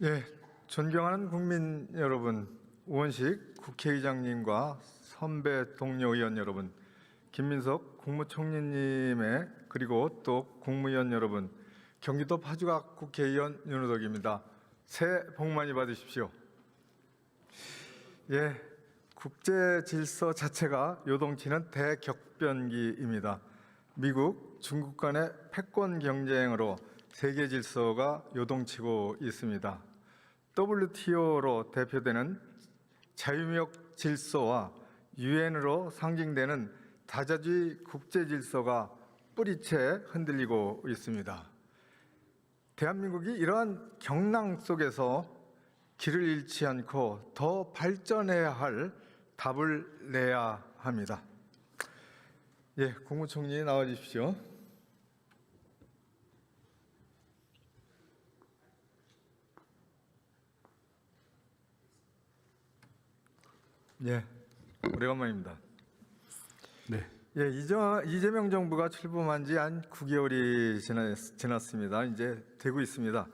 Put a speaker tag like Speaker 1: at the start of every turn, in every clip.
Speaker 1: 예, 존경하는 국민 여러분, 우원식 국회의장님과 선배 동료 의원 여러분, 김민석 국무총리님의 그리고 또 국무위원 여러분, 경기도 파주각 국회의원 윤호덕입니다. 새해 복 많이 받으십시오. 예, 국제 질서 자체가 요동치는 대격변기입니다. 미국, 중국 간의 패권 경쟁으로 세계 질서가 요동치고 있습니다. WTO로 대표되는 자유무역 질서와 유엔으로 상징되는 다자주의 국제 질서가 뿌리채 흔들리고 있습니다. 대한민국이 이러한 경랑 속에서 길을 잃지 않고 더 발전해야 할 답을 내야 합니다. 예, 국무총리 나와 주십시오. 예, 오래간만입니다.
Speaker 2: 네.
Speaker 1: 예, 이재명 정부가 출범한 지 한 9개월이 지났습니다. 이제 되고 있습니다.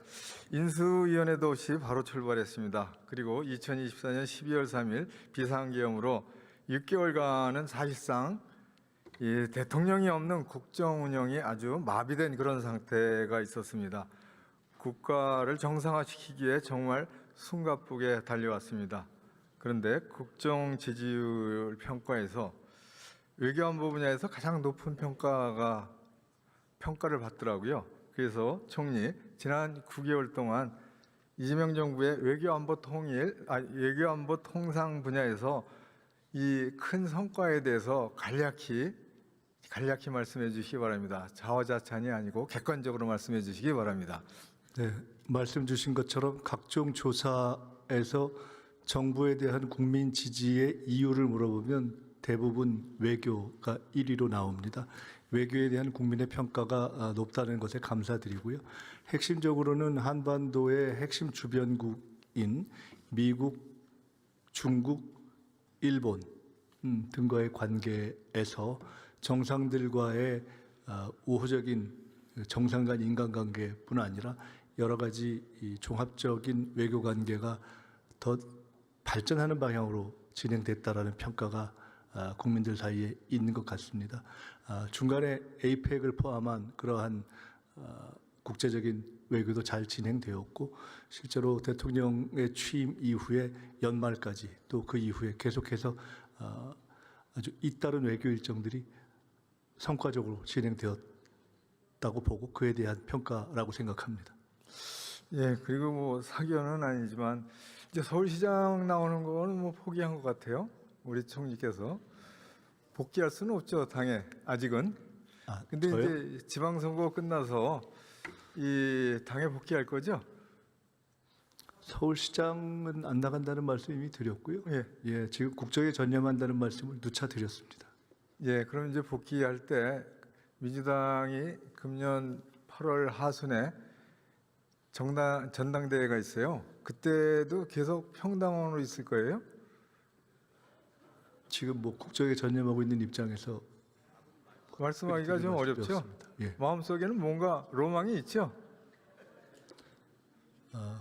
Speaker 1: 인수위원회도 없이 바로 출발했습니다. 그리고 2024년 12월 3일 비상계엄으로 6개월간은 사실상 이 대통령이 없는 국정 운영이 아주 마비된 그런 상태가 있었습니다. 국가를 정상화시키기에 정말 숨가쁘게 달려왔습니다. 그런데 국정 지지율 평가에서 외교안보 분야에서 가장 높은 평가를 받더라고요. 그래서 총리 지난 9개월 동안 이재명 정부의 외교안보 통상 분야에서 이 큰 성과에 대해서 간략히 말씀해 주시기 바랍니다. 자화자찬이 아니고 객관적으로 말씀해 주시기 바랍니다.
Speaker 2: 네. 말씀 주신 것처럼 각종 조사에서 정부에 대한 국민 지지의 이유를 물어보면 대부분 외교가 1위로 나옵니다. 외교에 대한 국민의 평가가 높다는 것에 감사드리고요. 핵심적으로는 한반도의 핵심 주변국인 미국, 중국, 일본 등과의 관계에서 정상들과의 우호적인 정상 간 인간관계뿐 아니라 여러 가지 이 종합적인 외교 관계가 더 발전하는 방향으로 진행됐다라는 평가가 국민들 사이에 있는 것 같습니다. 중간에 에이펙을 포함한 그러한 국제적인 외교도 잘 진행되었고 실제로 대통령의 취임 이후에 연말까지 또 그 이후에 계속해서 아주 잇따른 외교 일정들이 성과적으로 진행되었다고 보고 그에 대한 평가라고 생각합니다.
Speaker 1: 예, 그리고 뭐 사견은 아니지만 이제 서울시장 나오는 거는 뭐 포기한 것 같아요. 우리 총리께서 복귀할 수는 없죠, 당에 아직은. 근데
Speaker 2: 저요?
Speaker 1: 이제 지방선거 끝나서 이 당에 복귀할 거죠?
Speaker 2: 서울시장은 안 나간다는 말씀 이미 드렸고요.
Speaker 1: 예.
Speaker 2: 지금 국정에 전념한다는 말씀을 누차 드렸습니다.
Speaker 1: 예, 그럼 이제 복귀할 때 민주당이 금년 8월 하순에 전당대회가 있어요. 그때도 계속 평당원으로 있을 거예요?
Speaker 2: 지금 뭐 국정에 전념하고 있는 입장에서
Speaker 1: 말씀하기가 좀 어렵죠?
Speaker 2: 예.
Speaker 1: 마음속에는 뭔가 로망이 있죠?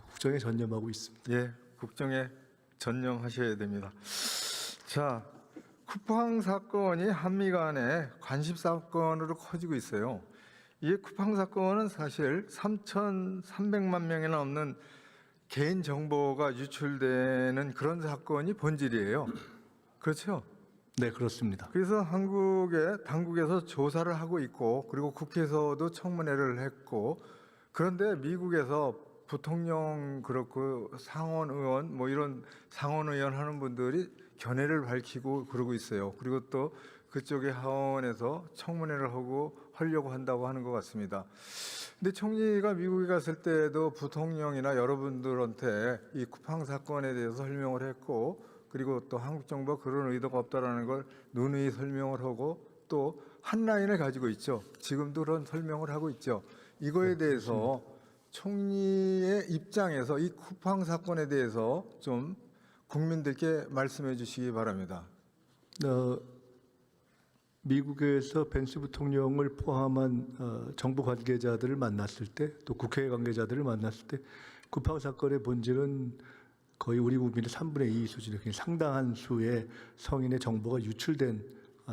Speaker 2: 국정에 전념하고 있습니다.
Speaker 1: 예, 국정에 전념하셔야 됩니다. 자, 쿠팡 사건이 한미 간의 관심 사건으로 커지고 있어요. 이 쿠팡 사건은 사실 3,300만 명이나 넘는 개인 정보가 유출되는 그런 사건이 본질이에요. 그렇죠?
Speaker 2: 네, 그렇습니다.
Speaker 1: 그래서 당국에서 조사를 하고 있고, 그리고 국회에서도 청문회를 했고, 그런데 미국에서 부통령 그렇고 상원 의원 뭐 이런 상원 의원 하는 분들이 견해를 밝히고 그러고 있어요. 그리고 또 그쪽의 하원에서 청문회를 하려고 한다고 하는 것 같습니다. 근데 총리가 미국에 갔을 때도 부통령이나 여러분들한테 이 쿠팡 사건에 대해서 설명을 했고, 그리고 또 한국 정부가 그런 의도가 없다라는 걸 누누이 설명을 하고 또 한 라인을 가지고 있죠. 지금도 그런 설명을 하고 있죠. 이거에 대해서 총리의 입장에서 이 쿠팡 사건에 대해서 좀 국민들께 말씀해 주시기 바랍니다.
Speaker 2: 미국에서 벤스 부통령을 포함한 정부 관계자들을 만났을 때 또 국회 관계자들을 만났을 때 쿠팡 사건의 본질은 거의 우리 국민의 3분의 2 수준의 굉장히 상당한 수의 성인의 정보가 유출된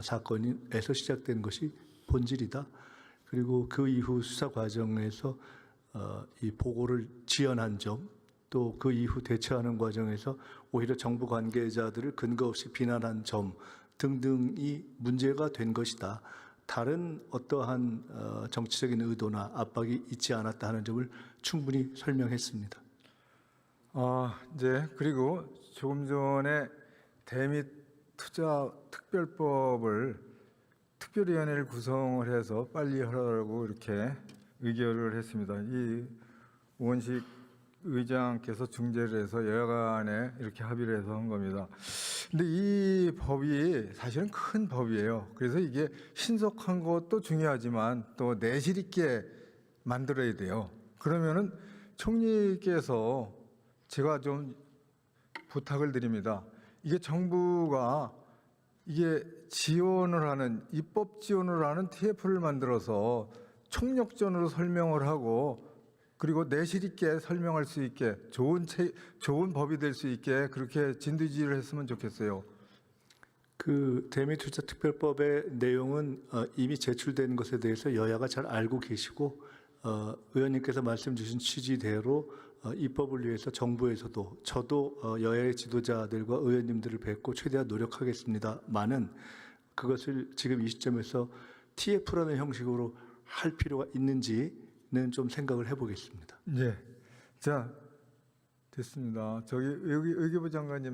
Speaker 2: 사건에서 시작된 것이 본질이다. 그리고 그 이후 수사 과정에서 이 보고를 지연한 점, 또 그 이후 대처하는 과정에서 오히려 정부 관계자들을 근거 없이 비난한 점 등등이 문제가 된 것이다. 다른 어떠한 정치적인 의도나 압박이 있지 않았다 하는 점을 충분히 설명했습니다.
Speaker 1: 이제 그리고 조금 전에 대미 투자 특별법을 특별위원회를 구성을 해서 빨리 하라고 이렇게 의결을 했습니다. 이 우원식 의장께서 중재를 해서 여야 간에 이렇게 합의를 해서 한 겁니다. 근데 이 법이 사실은 큰 법이에요. 그래서 이게 신속한 것도 중요하지만 또 내실 있게 만들어야 돼요. 그러면은 총리께서 제가 좀 부탁을 드립니다. 이게 정부가 이게 지원을 하는 입법 지원을 하는 TF를 만들어서 총력전으로 설명을 하고 그리고 내실 있게 설명할 수 있게 좋은 법이 될 수 있게 그렇게 진두지휘를 했으면 좋겠어요.
Speaker 2: 그 대미투자특별법의 내용은 이미 제출된 것에 대해서 여야가 잘 알고 계시고 의원님께서 말씀 주신 취지대로 입법을 위해서 정부에서도 저도 여야의 지도자들과 의원님들을 뵙고 최대한 노력하겠습니다만은 그것을 지금 이 시점에서 TF라는 형식으로 할 필요가 있는지는 좀 생각을 해보겠습니다.
Speaker 1: 네, 자 됐습니다. 저기 의교부 장관님.